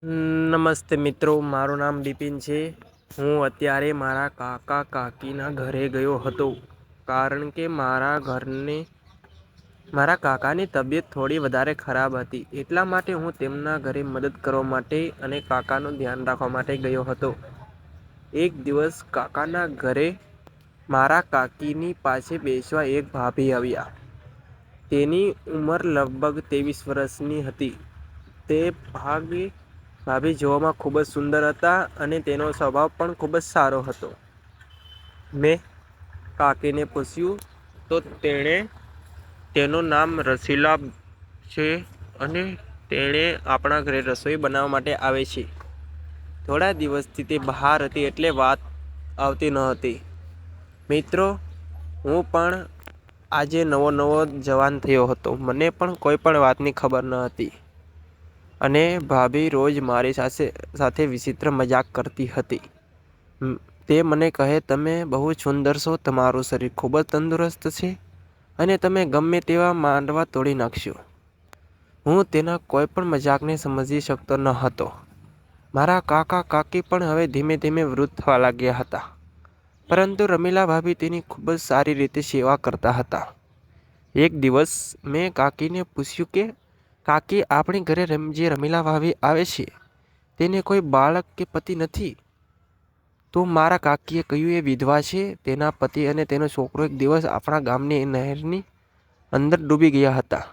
નમસ્તે મિત્રો, મારું નામ બિપિન છે। હું અત્યારે મારા કાકા કાકીના ઘરે ગયો હતો, કારણ કે મારા કાકાની તબિયત થોડી વધારે ખરાબ હતી। એટલા માટે હું તેમના ઘરે મદદ કરવા માટે અને કાકાનું ધ્યાન રાખવા માટે ગયો હતો। એક દિવસ કાકાના ઘરે મારા કાકીની પાસે બેસવા એક ભાભી આવ્યા। તેની ઉંમર લગભગ 23 વર્ષની હતી। તે ભાભી જોવામાં ખૂબ જ સુંદર હતા અને તેનો સ્વભાવ પણ ખૂબ જ સારો હતો। મેં કાકીને પૂછ્યું તો તેણે તેનું નામ રસીલા છે અને તેણે આપણા ઘરે રસોઈ બનાવવા માટે આવે છે। થોડા દિવસથી તે બહાર હતી એટલે વાત આવતી ન હતી। મિત્રો, હું પણ આજે નવો જવાન થયો હતો। મને પણ કોઈ પણ વાતની ખબર ન હતી અને ભાભી રોજ મારી સાથે વિચિત્ર મજાક કરતી હતી। તે મને કહે, તમે બહુ સુંદર છો, તમારું શરીર ખૂબ જ તંદુરસ્ત છે અને તમે ગમે તેવા માંડવા તોડી નાખશો। હું તેના કોઈ પણ મજાકને સમજી શકતો ન હતો। મારા કાકા કાકી પણ હવે ધીમે ધીમે વૃદ્ધ થવા લાગ્યા હતા, પરંતુ રમીલા ભાભી તેની ખૂબ જ સારી રીતે સેવા કરતા હતા। એક દિવસ મેં કાકીને પૂછ્યું કે કાકી, આપણી ઘરે જે રમીલા ભાભી આવે છે તેને કોઈ બાળક કે પતિ નથી? તો મારા કાકીએ કહ્યું, એ વિધવા છે। તેના પતિ અને તેનો છોકરો એક દિવસ આપણા ગામની નહેરની અંદર ડૂબી ગયા હતા,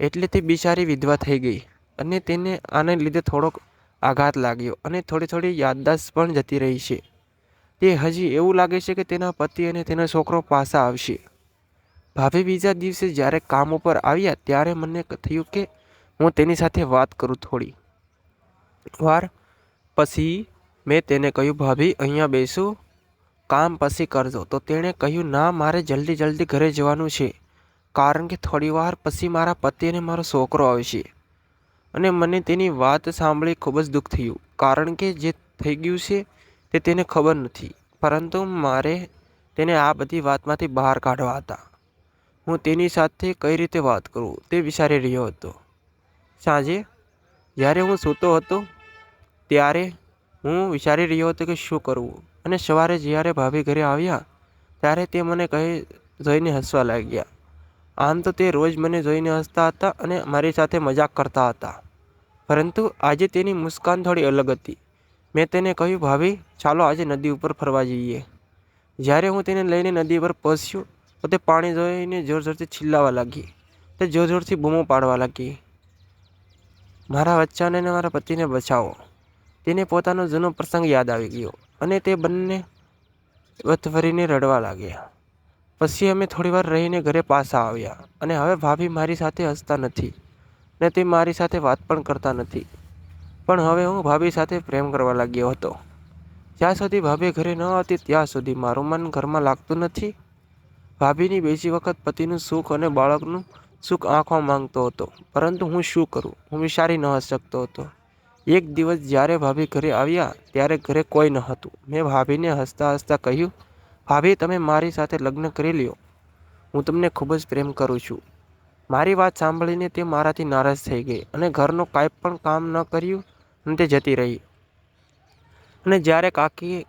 એટલે તે બિચારી વિધવા થઈ ગઈ અને તેને આને લીધે થોડોક આઘાત લાગ્યો અને થોડી યાદદાસ્ત પણ જતી રહી છે। તે હજી એવું લાગે છે કે તેના પતિ અને તેનો છોકરો પાછા આવશે। ભાભી બીજા દિવસે જ્યારે કામ ઉપર આવ્યા ત્યારે મને થયું કે હું તેની સાથે વાત કરું। થોડી વાર પછી મેં તેને કહ્યું, ભાભી, અહીંયા બેસો, કામ પછી કરજો। તો તેણે કહ્યું, ના, મારે જલ્દી ઘરે જવાનું છે, કારણ કે થોડી વાર પછી મારા પતિ અને મારો છોકરો આવશે। અને મને તેની વાત સાંભળી ખૂબ જ દુઃખ થયું, કારણ કે જે થઈ ગયું છે તે તેને ખબર નથી, પરંતુ મારે તેને આ બધી વાતમાંથી બહાર કાઢવા હતા। હું તેની સાથે કઈ રીતે વાત કરું તે વિચારી રહ્યો હતો। સાંજે જ્યારે હું સૂતો હતો ત્યારે હું વિચારી રહ્યો હતો કે શું કરવું, અને સવારે જ્યારે ભાભી ઘરે આવ્યા ત્યારે તે મને જોઈને હસવા લાગ્યા। આમ તો તે રોજ મને જોઈને હસતા હતા અને મારી સાથે મજાક કરતા હતા, પરંતુ આજે તેની મુસ્કાન થોડી અલગ હતી। મેં તેને કહ્યું, ભાભી, ચાલો આજે નદી ઉપર ફરવા જઈએ। જ્યારે હું તેને લઈને નદી પર પહોંચ્યો તો તે પાણી જોઈને જોરથી ચિલ્લાવા લાગી। તે જોરથી બૂમો પાડવા લાગી, મારા બચ્ચાને અને મારા પતિને બચાવો। તેને પોતાનો જૂનો પ્રસંગ યાદ આવી ગયો અને તે બંને વતવરીને રડવા લાગ્યા। પછી અમે થોડીવાર રહીને ઘરે પાછા આવ્યા અને હવે ભાભી મારી સાથે હસતા નથી અને તે મારી સાથે વાત પણ કરતા નથી, પણ હવે હું ભાભી સાથે પ્રેમ કરવા લાગ્યો હતો। જ્યાં સુધી ભાભી ઘરે ન આવતી ત્યાં સુધી મારું મન ઘરમાં લાગતું નથી। ભાભીની બીજી વખત પતિનું સુખ અને બાળકનું સુખ આંખવા માંગતો હતો, પરંતુ હું શું કરું, હું વિચારી ન શકતો હતો। એક દિવસ જ્યારે ભાભી ઘરે આવ્યા ત્યારે ઘરે કોઈ ન હતું। મેં ભાભીને હસતા કહ્યું, ભાભી, તમે મારી સાથે લગ્ન કરી લ્યો, હું તમને ખૂબ જ પ્રેમ કરું છું। મારી વાત સાંભળીને તે મારાથી નારાજ થઈ ગઈ અને ઘરનું કાંઈ પણ કામ ન કર્યું અને તે જતી રહી। અને જ્યારે કાકી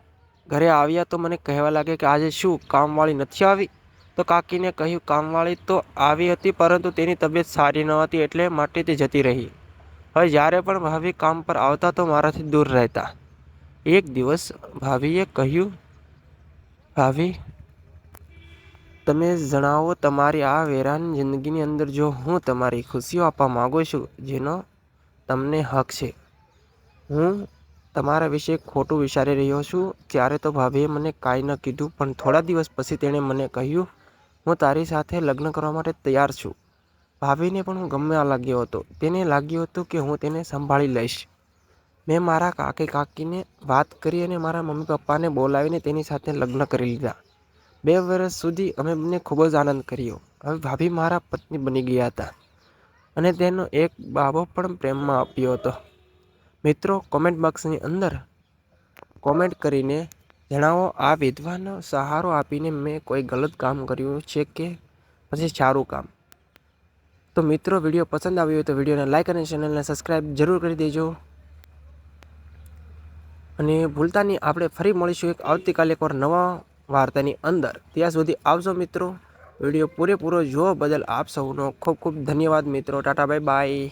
ઘરે આવ્યા તો મને કહેવા લાગ્યા કે આજે શું કામવાળી નથી આવી? તો કાકીને કહ્યું, કામવાળી તો આવી હતી, પરંતુ તેની તબિયત સારી ન હતી, એટલે માટે તે જતી રહી। હવે જ્યારે પણ ભાભી કામ પર આવતા તો મારાથી દૂર રહેતા। એક દિવસ ભાભીએ કહ્યું, ભાભી, તમે જણાવો, તમારી આ વેરાન જિંદગીની અંદર જો હું તમારી ખુશીઓ આપવા માંગુ છું, જેનો તમને હક છે, હું તમારા વિશે ખોટું વિચારી રહ્યો છું। ત્યારે તો ભાભીએ મને કાંઈ ન કીધું, પણ થોડા દિવસ પછી તેણે મને કહ્યું, હું તારી સાથે લગ્ન કરવા માટે તૈયાર છું। ભાભીને પણ હું ગમવા લાગ્યો હતો। તેને લાગ્યું હતું કે હું તેને સંભાળી લઈશ। મેં મારા કાકીને વાત કરી અને મારા મમ્મી પપ્પાને બોલાવીને તેની સાથે લગ્ન કરી લીધા। 2 વર્ષ સુધી અમે બંને ખૂબ જ આનંદ કર્યો। હવે ભાભી મારા પત્ની બની ગયા હતા અને તેનો એક બાબો પણ પ્રેમમાં આપ્યો હતો। મિત્રો, કોમેન્ટ બોક્સની અંદર કોમેન્ટ કરીને જણાવો, આ વિધવાનો સહારો આપીને મેં કોઈ ગલત કામ કર્યું છે કે પછી સારું કામ? તો મિત્રો, વિડીયો પસંદ આવ્યો હોય તો વિડીયોને લાઈક અને ચેનલને સબસ્ક્રાઈબ જરૂર કરી દેજો। અને ભૂલતા નહીં, આપણે ફરી મળીશું એક આવતીકાલે એક વાર નવા વાર્તાની અંદર. ત્યાં સુધી આવજો મિત્રો. વિડીયો પૂરેપૂરો જોવા બદલ આપ સૌનો ખૂબ ખૂબ ધન્યવાદ મિત્રો. Tata bye bye.